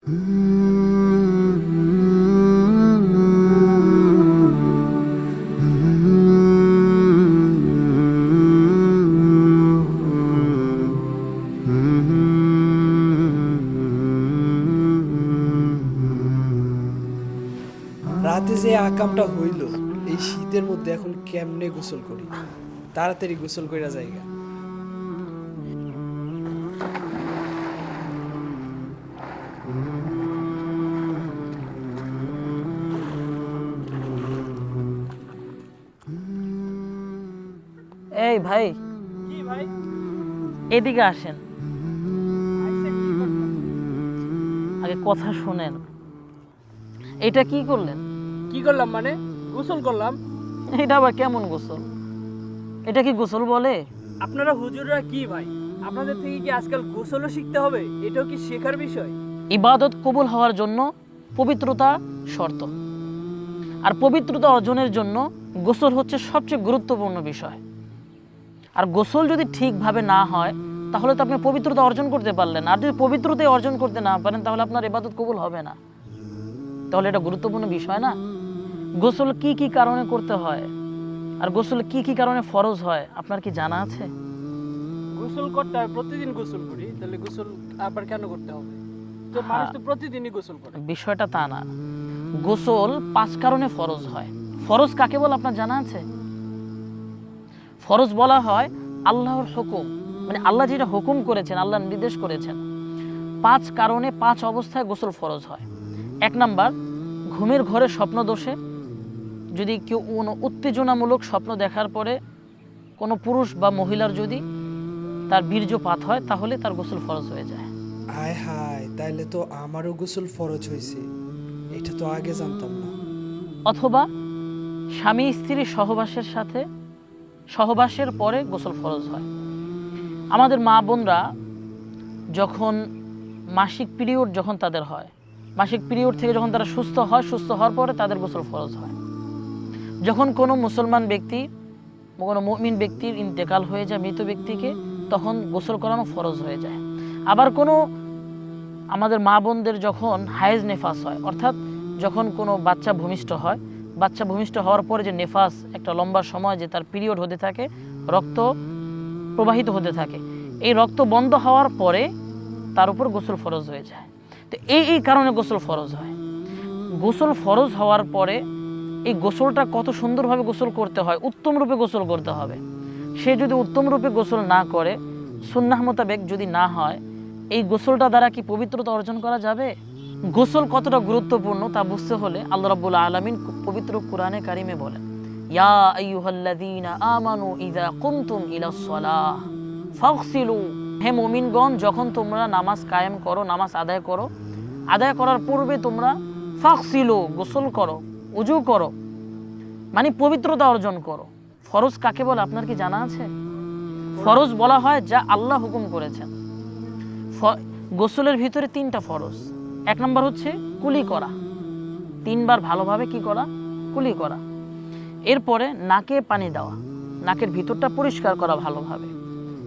রাতে যে আকামটা হইল, এই শীতের মধ্যে এখন কেমনে গোসল করি? তাড়াতাড়ি গোসল কইরা যাইগা। এই ভাই, কি ভাই? এদিকে আসেন। আগে কথা শুনেন। এটা কি করলেন? কি করলাম মানে? গোসল করলাম। এটা আবার কেমন গোসল? এটা কি গোসল বলে? আপনারা হুজুররা কি ভাই, আপনাদের থেকে কি আজকাল গোসলও শিখতে হবে? এটাও কি শেখার বিষয়? ইবাদত কবুল হওয়ার জন্য পবিত্রতা শর্ত, আর পবিত্রতা অর্জনের জন্য গোসল হচ্ছে সবচেয়ে গুরুত্বপূর্ণ বিষয়। আর গোসল যদি ঠিকভাবে না হয় তাহলে তো আপনি পবিত্রতা অর্জন করতে পারলেন, আর যদি পবিত্রতা অর্জন করতে না পারেন তাহলে আপনার ইবাদত কবুল হবে না। তাহলে এটা গুরুত্বপূর্ণ বিষয় না? গোসল কি কি কারণে করতে হয়, আর গোসল কি কি কারণে ফরজ হয়, আপনার কি জানা আছে? গোসল করতে হয়, প্রতিদিন গোসল করি, তাহলে গোসল আবার কেন করতে হবে? তো মানুষ তো প্রতিদিনই গোসল করে। বিষয়টা তা না। গোসল 5 কারণে ফরজ হয়। ফরজ কাকে বলে আপনার জানা আছে? ফরজ বলা হয় আল্লাহর হুকুম, মানে আল্লাহ যেটা হুকুম করেছেন, আল্লাহ নির্দেশ করেছেন। 5 কারণে 5 অবস্থায় গোসল ফরজ হয়। 1 নাম্বার, ঘুমের ঘরে স্বপ্ন দোষে যদি কেউ কোনো উত্তেজনামূলক স্বপ্ন দেখার পরে কোনো পুরুষ বা মহিলার যদি তার বীর্যপাত হয় তাহলে তার গোসল ফরজ হয়ে যায়। আয় হায়, তাইলে তো আমারও গোসল ফরজ হয়েছে, এটা তো আগে জানতাম না। অথবা স্বামী স্ত্রীর সহবাসের সাথে সহবাসের পরে গোসল ফরজ হয়। আমাদের মা বোনরা যখন মাসিক পিরিয়ড যখন তাদের হয়, মাসিক পিরিয়ড থেকে যখন তারা সুস্থ হয়, সুস্থ হওয়ার পরে তাদের গোসল ফরজ হয়। যখন কোনো মুসলমান ব্যক্তি, কোনো মুমিন ব্যক্তির ইন্তেকাল হয়ে যায়, মৃত ব্যক্তিকে, তখন গোসল করানো ফরজ হয়ে যায়। আবার কোনো আমাদের মা বোনদের যখন হায়েজ নেফাস হয়, অর্থাৎ যখন কোনো বাচ্চা ভূমিষ্ঠ হয়, বাচ্চা ভূমিষ্ঠ হওয়ার পরে যে নেফাস একটা লম্বা সময় যে তার পিরিয়ড হতে থাকে, রক্ত প্রবাহিত হতে থাকে, এই রক্ত বন্ধ হওয়ার পরে তার উপর গোসল ফরজ হয়ে যায়। তো এই কারণে গোসল ফরজ হয়। গোসল ফরজ হওয়ার পরে এই গোসলটা কত সুন্দরভাবে গোসল করতে হয়, উত্তম রূপে গোসল করতে হবে। সে যদি উত্তম রূপে গোসল না করে, সুন্নাহ মোতাবেক যদি না হয়, এই গোসলটা দ্বারা কি পবিত্রতা অর্জন করা যাবে? গোসল কতটা গুরুত্বপূর্ণ তা বুঝতে হলে আল্লাহ রাব্বুল আলামিন পবিত্র কোরআনে কারিমে বলেন, ইয়া আইয়ুহাল্লাযীনা আমানু ইযা কুমতুম ইলাস সালাহ ফাগসিলু, হে মুমিনগণ, যখন তোমরা নামাজ কায়েম করো, নামাজ আদায় করো, আদায় করার পূর্বে তোমরা ফাগসিলু, গোসল করো, ওযু করো, মানে পবিত্রতা অর্জন করো। ফরজ কাকে বলে আপনার কি জানা আছে? ফরজ বলা হয় যা আল্লাহ হুকুম করেছেন। গোসলের ভিতরে 3টা ফরজ। 1 নম্বর হচ্ছে কুলি করা, 3 বার ভালোভাবে কি করা? কুলি করা। এরপরে নাকে পানি দেওয়া, নাকের ভিতরটা পরিষ্কার করা ভালোভাবে।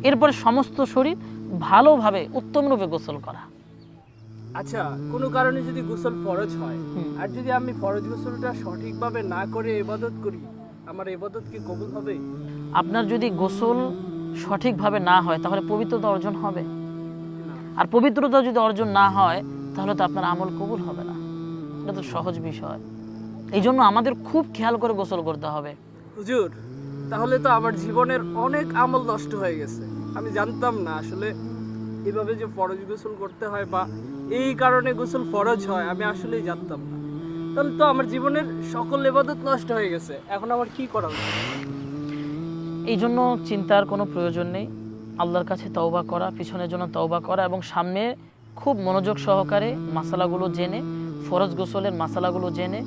এরপরে সমস্ত শরীর ভালোভাবে উত্তম রূপে গোসল করা। আচ্ছা, কোনো কারণে যদি গোসল ফরজ হয়, আর যদি আমি ফরজ গোসলটা সঠিকভাবে না করে ইবাদত করি, আমার ইবাদত কি কবুল হবে? আপনার যদি গোসল সঠিকভাবে না হয় তাহলে পবিত্রতা অর্জন হবে, আর পবিত্রতা যদি অর্জন না হয় তাহলে তো আপনার আমল কবুল হবে না। এটা তো সহজ বিষয়। এই জন্য আমাদের খুব খেয়াল করে গোসল করতে হবে। হুজুর, তাহলে তো আমার জীবনের অনেক আমল নষ্ট হয়ে গেছে। আমি জানতাম না আসলে এভাবে যে ফরজ গোসল করতে হয় বা এই কারণে গোসল ফরজ হয়, আমি আসলেই জানতাম না। তাহলে তো আমার জীবনের সকল ইবাদত নষ্ট হয়ে গেছে। এখন আমার কি করা উচিত? এই জন্য চিন্তার কোনো প্রয়োজন নেই। আল্লাহর কাছে তওবা করা, পিছনের জন্য তওবা করা, এবং সামনে খুব মনোযোগ সহকারে মাসালাগুলো জেনে, ফরজ গোসলের মাসালাগুলো জেনে,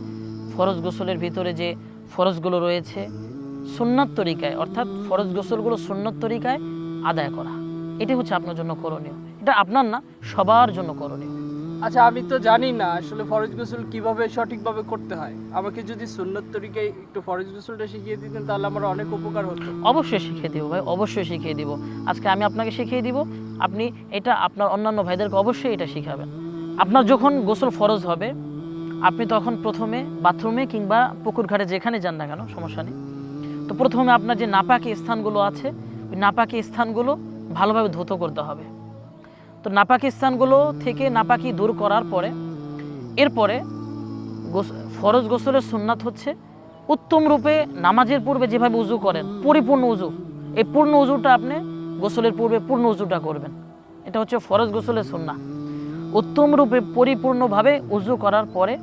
ফরজ গোসলের ভিতরে যে ফরজগুলো রয়েছে সুন্নাত তরিকায়, অর্থাৎ ফরজ গোসলগুলো সুন্নাত তরিকায় আদায় করা, এটি হচ্ছে আপনার জন্য করণীয়। এটা আপনার না, সবার জন্য করণীয়। আচ্ছা, আমি তো জানি না আসলে ফরজ গোসল কিভাবে সঠিকভাবে করতে হয়। আমাকে যদি সুন্নাত তরিকায় একটু ফরজ গোসলটা শিখিয়ে দিতেন তাহলে আমার অনেক উপকার হতো। অবশ্যই শিখিয়ে দিব ভাই, অবশ্যই শিখিয়ে দিব। আজকে আমি আপনাকে শিখিয়ে দিব, আপনি এটা আপনার অন্যান্য ভাইদেরকে অবশ্যই এটা শিখাবেন। আপনার যখন গোসল ফরজ হবে আপনি তখন প্রথমে বাথরুমে কিংবা পুকুর ঘাটে যেখানে যান না কেন সমস্যা নেই, তো প্রথমে আপনার যে নাপাকি স্থানগুলো আছে ওই নাপাকি স্থানগুলো ভালোভাবে ধৌত করতে হবে। তো নাপাকি স্থানগুলো থেকে নাপাকি দূর করার পরে এরপরে ফরজ গোসলের সুন্নাত হচ্ছে উত্তম রূপে নামাজের পূর্বে যেভাবে উজু করেন পরিপূর্ণ উজু, এই পূর্ণ উজুটা আপনি গোসলের পূর্বে পূর্ণ উজুটা করবেন। এটা হচ্ছে ফরজ গোসলের সুন্নাহ। উত্তম রূপে পরিপূর্ণভাবে উজু করার পরে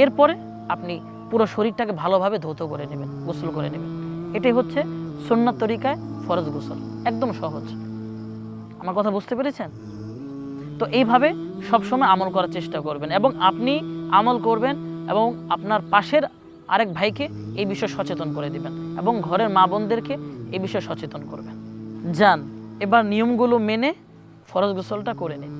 এরপরে আপনি পুরো শরীরটাকে ভালোভাবে ধৌত করে নেবেন, গোসল করে নেবেন। এটাই হচ্ছে সুন্নাত তরিকায় ফরজ গোসল, একদম সহজ। আমার কথা বুঝতে পেরেছেন? তো এইভাবে সবসময় আমল করার চেষ্টা করবেন এবং আপনি আমল করবেন এবং আপনার পাশের আরেক ভাইকে এই বিষয়ে সচেতন করে দিবেন এবং ঘরের মা বোনদেরকে এই বিষয়ে সচেতন করবেন। যান এবার নিয়মগুলো মেনে ফরজ গোসলটা করে নিন।